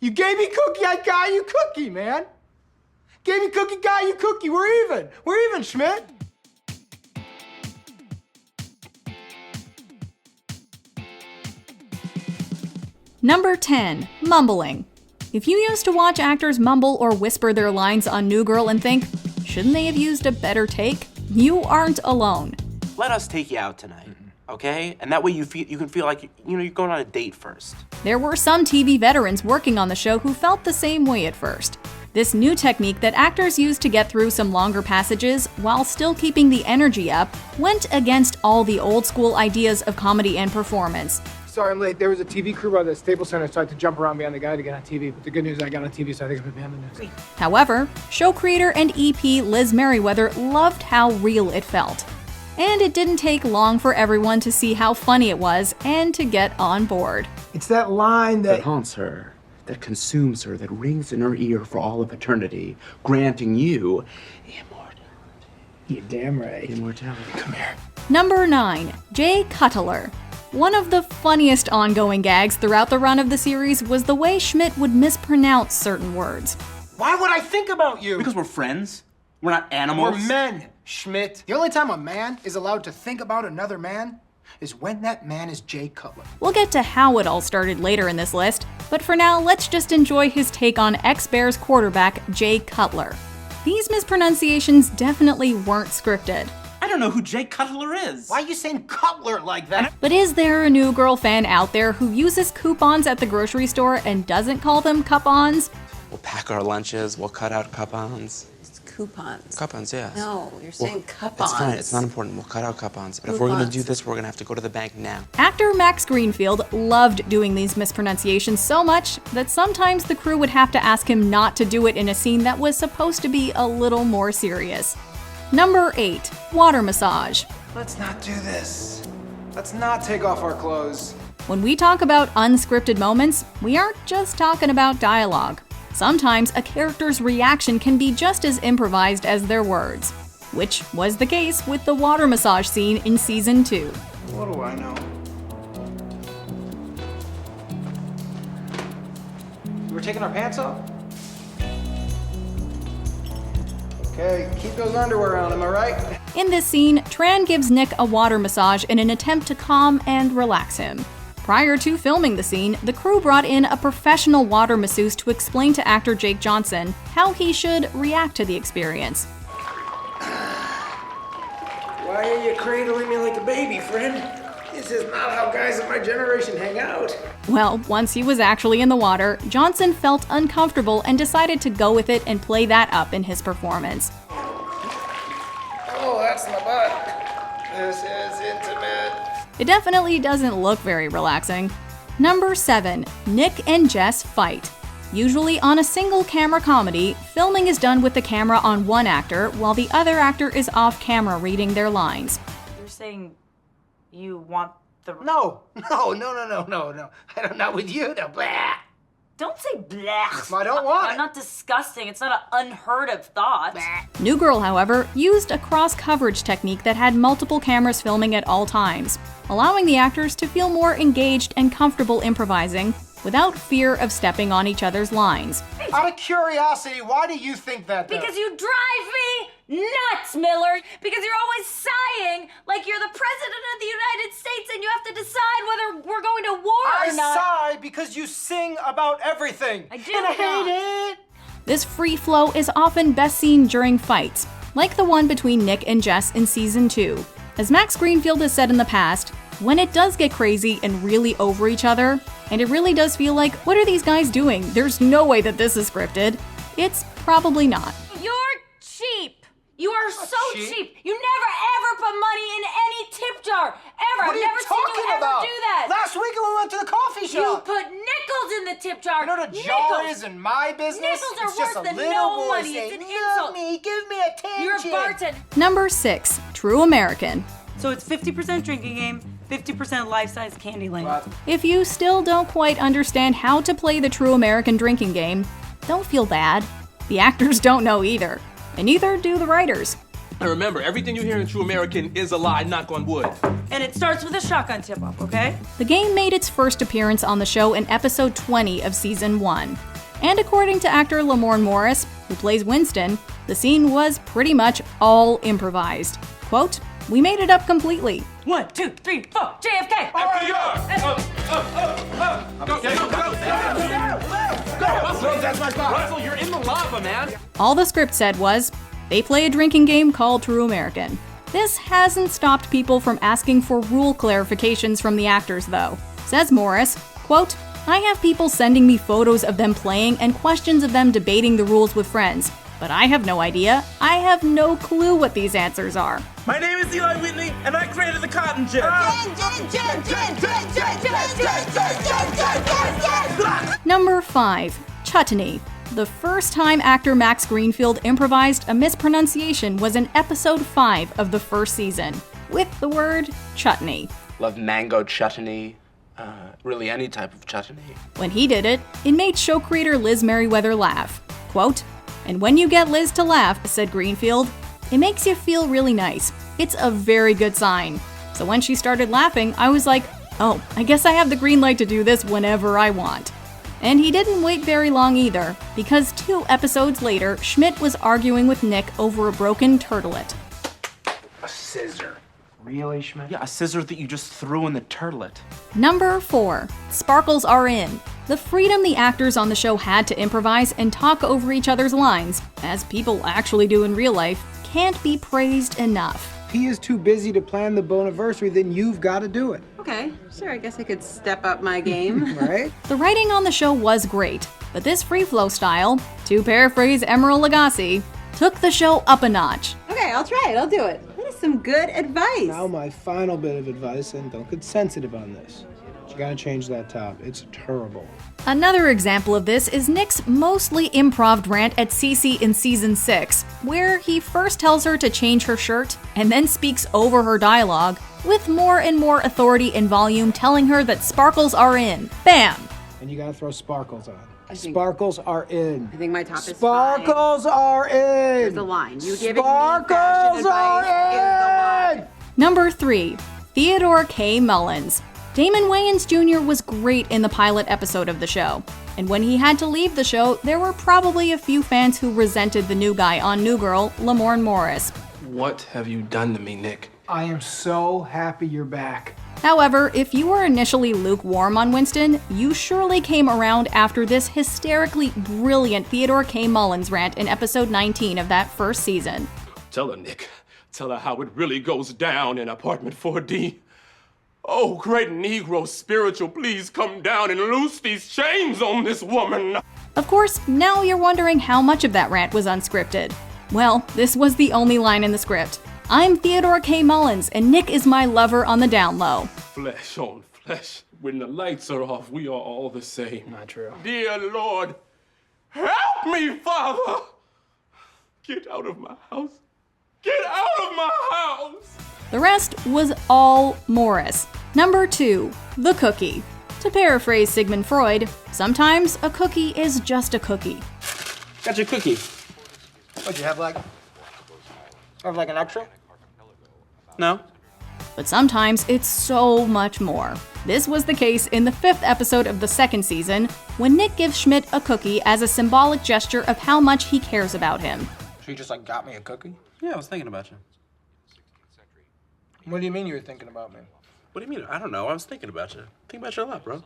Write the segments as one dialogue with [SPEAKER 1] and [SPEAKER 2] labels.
[SPEAKER 1] You gave me cookie, I got you cookie, man. Gave me cookie, got you cookie. We're even. We're even, Schmidt.
[SPEAKER 2] Number 10. Mumbling. If you used to watch actors mumble or whisper their lines on New Girl and think, shouldn't they have used a better take? You aren't alone.
[SPEAKER 3] Let us take you out tonight, okay? And that way you can feel like you're going on a date first.
[SPEAKER 2] There were some TV veterans working on the show who felt the same way at first. This new technique that actors use to get through some longer passages while still keeping the energy up went against all the old school ideas of comedy and performance.
[SPEAKER 1] Sorry I'm late. There was a TV crew by the Staples Center, so I had to jump around behind the guy to get on TV. But the good news is I got on TV, so I think I'm behind the news.
[SPEAKER 2] However, show creator and EP Liz Merriweather loved how real it felt. And it didn't take long for everyone to see how funny it was and to get on board.
[SPEAKER 1] It's that line
[SPEAKER 4] that haunts her, that consumes her, that rings in her ear for all of eternity, granting you immortality.
[SPEAKER 1] You're damn right.
[SPEAKER 4] Immortality.
[SPEAKER 1] Come here.
[SPEAKER 2] Number 9. Jay Cutler. One of the funniest ongoing gags throughout the run of the series was the way Schmidt would mispronounce certain words.
[SPEAKER 1] Why would I think about you?
[SPEAKER 3] Because we're friends. We're not animals.
[SPEAKER 1] We're men, Schmidt. The only time a man is allowed to think about another man is when that man is Jay Cutler.
[SPEAKER 2] We'll get to how it all started later in this list, but for now, let's just enjoy his take on ex-Bears quarterback Jay Cutler. These mispronunciations definitely weren't scripted.
[SPEAKER 3] I don't know who Jay Cutler is.
[SPEAKER 1] Why are you saying Cutler like that?
[SPEAKER 2] But is there a New Girl fan out there who uses coupons at the grocery store and doesn't call them coupons?
[SPEAKER 4] We'll pack our lunches, we'll cut out coupons.
[SPEAKER 5] It's coupons.
[SPEAKER 4] Coupons, yes.
[SPEAKER 5] No, you're saying coupons.
[SPEAKER 4] It's fine, it's not important. We'll cut out coupons. But if we're gonna do this, we're gonna have to go to the bank now.
[SPEAKER 2] Actor Max Greenfield loved doing these mispronunciations so much that sometimes the crew would have to ask him not to do it in a scene that was supposed to be a little more serious. Number 8. Water massage.
[SPEAKER 1] Let's not do this. Let's not take off our clothes.
[SPEAKER 2] When we talk about unscripted moments, we aren't just talking about dialogue. Sometimes a character's reaction can be just as improvised as their words, which was the case with the water massage scene in Season 2.
[SPEAKER 1] What do I know? We're taking our pants off? Okay, keep those underwear on, am I right?
[SPEAKER 2] In this scene, Tran gives Nick a water massage in an attempt to calm and relax him. Prior to filming the scene, the crew brought in a professional water masseuse to explain to actor Jake Johnson how he should react to the experience.
[SPEAKER 1] Why are you cradling me like a baby, friend? This is not how guys of my generation hang out.
[SPEAKER 2] Well, once he was actually in the water, Johnson felt uncomfortable and decided to go with it and play that up in his performance.
[SPEAKER 1] Oh, that's my butt. This is intimate.
[SPEAKER 2] It definitely doesn't look very relaxing. Number 7. Nick and Jess fight. Usually on a single camera comedy, filming is done with the camera on one actor while the other actor is off camera reading their lines.
[SPEAKER 6] You're saying you want the...
[SPEAKER 1] No. Not with you, no, blah.
[SPEAKER 6] Don't say blech.
[SPEAKER 1] I don't want
[SPEAKER 6] I'm
[SPEAKER 1] it.
[SPEAKER 6] not disgusting. It's not an unheard of thought.
[SPEAKER 2] New Girl, however, used a cross-coverage technique that had multiple cameras filming at all times, allowing the actors to feel more engaged and comfortable improvising without fear of stepping on each other's lines.
[SPEAKER 1] Out of curiosity, why do you think that, though?
[SPEAKER 6] Because you drive me nuts, Miller. Because you're always sighing like you're the president of the United States and you have to decide whether we're going to war or not.
[SPEAKER 1] I sigh because you sing about everything.
[SPEAKER 6] I do
[SPEAKER 1] and I
[SPEAKER 6] not.
[SPEAKER 1] hate it.
[SPEAKER 2] This free flow is often best seen during fights, like the one between Nick and Jess in Season 2. As Max Greenfield has said in the past, when it does get crazy and really over each other, and it really does feel like, what are these guys doing? There's no way that this is scripted. It's probably not.
[SPEAKER 6] You're cheap. You are so
[SPEAKER 1] cheap.
[SPEAKER 6] cheap. You never ever put money in any tip jar. Ever.
[SPEAKER 1] What are
[SPEAKER 6] I've
[SPEAKER 1] you
[SPEAKER 6] never seen
[SPEAKER 1] talking
[SPEAKER 6] you
[SPEAKER 1] about?
[SPEAKER 6] ever do that.
[SPEAKER 1] Last week when we went to the coffee
[SPEAKER 6] You
[SPEAKER 1] shop.
[SPEAKER 6] put nickels in the tip jar.
[SPEAKER 1] You know what a jar
[SPEAKER 6] Nickels.
[SPEAKER 1] is in my business?
[SPEAKER 6] Nickels are
[SPEAKER 1] it's just
[SPEAKER 6] worse
[SPEAKER 1] a
[SPEAKER 6] than
[SPEAKER 1] little
[SPEAKER 6] no
[SPEAKER 1] boy
[SPEAKER 6] money.
[SPEAKER 1] saying,
[SPEAKER 6] It's an
[SPEAKER 1] "Love
[SPEAKER 6] insult."
[SPEAKER 1] me, give me a tangent.
[SPEAKER 6] You're a bartender.
[SPEAKER 2] Number 6. True American.
[SPEAKER 7] So it's 50% drinking game, 50% life-size candy lane.
[SPEAKER 2] If you still don't quite understand how to play the true American drinking game, don't feel bad. The actors don't know either, and neither do the writers.
[SPEAKER 8] And remember, everything you hear in True American is a lie, knock on wood.
[SPEAKER 7] And it starts with a shotgun tip-off, okay?
[SPEAKER 2] The game made its first appearance on the show in episode 20 of season 1. And according to actor Lamorne Morris, who plays Winston, the scene was pretty much all improvised. Quote, "We made it up completely."
[SPEAKER 7] 1, 2, 3, 4, JFK!
[SPEAKER 8] Russell, you're in the lava, man.
[SPEAKER 2] All the script said was, they play a drinking game called True American. This hasn't stopped people from asking for rule clarifications from the actors, though. Says Morris, quote, "I have people sending me photos of them playing and questions of them debating the rules with friends, but I have no idea. I have no clue what these answers are."
[SPEAKER 8] My name is Eli Whitney, and I created the cotton gin.
[SPEAKER 2] Number 5. Chutney. The first time actor Max Greenfield improvised a mispronunciation was in episode 5 of the first season, with the word chutney.
[SPEAKER 4] Love mango chutney. Really any type of chutney.
[SPEAKER 2] When he did it, it made show creator Liz Merriweather laugh. Quote, "And when you get Liz to laugh," said Greenfield, "it makes you feel really nice. It's a very good sign." So when she started laughing, I was like, oh, I guess I have the green light to do this whenever I want. And he didn't wait very long either, because 2 episodes later, Schmidt was arguing with Nick over a broken turtlet.
[SPEAKER 1] A scissor. Really, Schmidt?
[SPEAKER 3] Yeah, a scissor that you just threw in the turtlet.
[SPEAKER 2] Number 4. Sparkles are in. The freedom the actors on the show had to improvise and talk over each other's lines, as people actually do in real life, can't be praised enough.
[SPEAKER 1] He is too busy to plan the Boniversary, then you've got to do it.
[SPEAKER 5] Okay, sure, I guess I could step up my game.
[SPEAKER 1] Right?
[SPEAKER 2] The writing on the show was great, but this free flow style, to paraphrase Emeril Lagasse, took the show up a notch.
[SPEAKER 5] Okay, I'll try it, I'll do it. That is some good advice.
[SPEAKER 1] Now my final bit of advice, and don't get sensitive on this. You gotta change that top. It's terrible.
[SPEAKER 2] Another example of this is Nick's mostly improv rant at Cece in season 6, where he first tells her to change her shirt and then speaks over her dialogue, with more and more authority and volume telling her that sparkles are in. Bam!
[SPEAKER 1] And you gotta throw sparkles on. Sparkles are in.
[SPEAKER 5] I think my top is
[SPEAKER 1] Sparkles are in.
[SPEAKER 5] There's the line. You giving me fashion
[SPEAKER 1] Sparkles
[SPEAKER 5] advice is the
[SPEAKER 1] are
[SPEAKER 5] line.
[SPEAKER 2] Number 3. Theodore K Mullins. Damon Wayans Jr. was great in the pilot episode of the show, and when he had to leave the show, there were probably a few fans who resented the new guy on New Girl, Lamorne Morris.
[SPEAKER 8] What have you done to me, Nick?
[SPEAKER 1] I am so happy you're back.
[SPEAKER 2] However, if you were initially lukewarm on Winston, you surely came around after this hysterically brilliant Theodore K Mullins rant in episode 19 of that first season.
[SPEAKER 8] Tell her, Nick. Tell her how it really goes down in apartment 4D. Oh, great Negro spiritual, please come down and loose these chains on this woman.
[SPEAKER 2] Of course, now you're wondering how much of that rant was unscripted. Well, this was the only line in the script. I'm Theodore K Mullins, and Nick is my lover on the down low.
[SPEAKER 8] Flesh on flesh. When the lights are off, we are all the same.
[SPEAKER 1] Not true.
[SPEAKER 8] Dear Lord, help me, Father. Get out of my house. Get out of my house.
[SPEAKER 2] The rest was all Morris. Number 2, the cookie. To paraphrase Sigmund Freud, sometimes a cookie is just a cookie.
[SPEAKER 3] Got your cookie.
[SPEAKER 1] What'd you have, like an extra?
[SPEAKER 3] No?
[SPEAKER 2] But sometimes it's so much more. This was the case in the 5th episode of the 2nd season, when Nick gives Schmidt a cookie as a symbolic gesture of how much he cares about him.
[SPEAKER 1] So you just, got me a cookie?
[SPEAKER 3] Yeah, I was thinking about you.
[SPEAKER 1] What do you mean you were thinking about me?
[SPEAKER 3] What do you mean? I don't know. I was thinking about you. Thinking about you a lot, bro.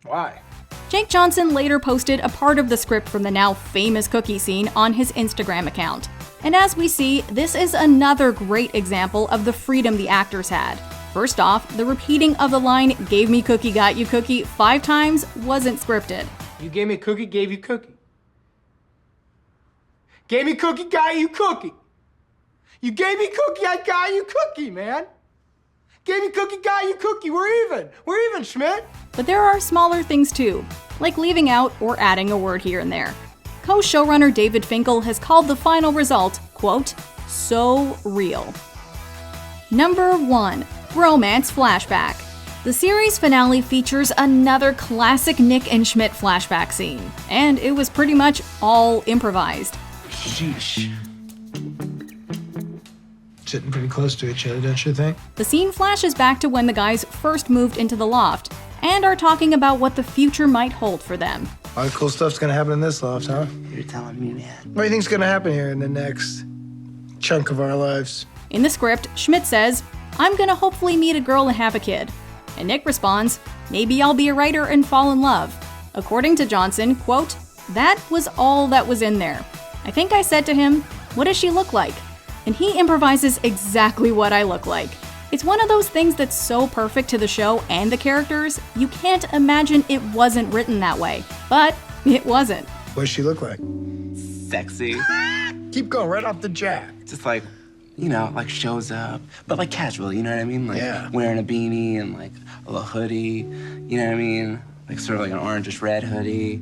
[SPEAKER 1] Why?
[SPEAKER 2] Jake Johnson later posted a part of the script from the now famous cookie scene on his Instagram account. And as we see, this is another great example of the freedom the actors had. First off, the repeating of the line, "gave me cookie, got you cookie" 5 times wasn't scripted.
[SPEAKER 1] You gave me a cookie, gave you cookie. Gave me cookie, got you cookie. You gave me cookie, I got you cookie, man. Gave me cookie, got you cookie. We're even. We're even, Schmidt.
[SPEAKER 2] But there are smaller things too, like leaving out or adding a word here and there. Co-showrunner David Finkel has called the final result, quote, "so real." Number 1, Romance Flashback. The series finale features another classic Nick and Schmidt flashback scene, and it was pretty much all improvised.
[SPEAKER 1] Sheesh. Sitting pretty close to each other, don't you think?
[SPEAKER 2] The scene flashes back to when the guys first moved into the loft, and are talking about what the future might hold for them.
[SPEAKER 1] A lot of cool stuff's gonna happen in this loft, huh?
[SPEAKER 4] You're telling me, man.
[SPEAKER 1] What do you think's gonna happen here in the next chunk of our lives?
[SPEAKER 2] In the script, Schmidt says, "I'm gonna hopefully meet a girl and have a kid." And Nick responds, "Maybe I'll be a writer and fall in love." According to Johnson, quote, "That was all that was in there. I think I said to him, 'What does she look like?' And he improvises exactly what I look like." It's one of those things that's so perfect to the show and the characters, you can't imagine it wasn't written that way. But it wasn't.
[SPEAKER 1] What does she look like?
[SPEAKER 4] Sexy.
[SPEAKER 1] Keep going, right off the jack.
[SPEAKER 4] Just like, you know, like shows up, but like casual, you know what I mean? Like
[SPEAKER 1] Yeah.
[SPEAKER 4] wearing a beanie and like a little hoodie, you know what I mean? Like sort of like an orangish red hoodie.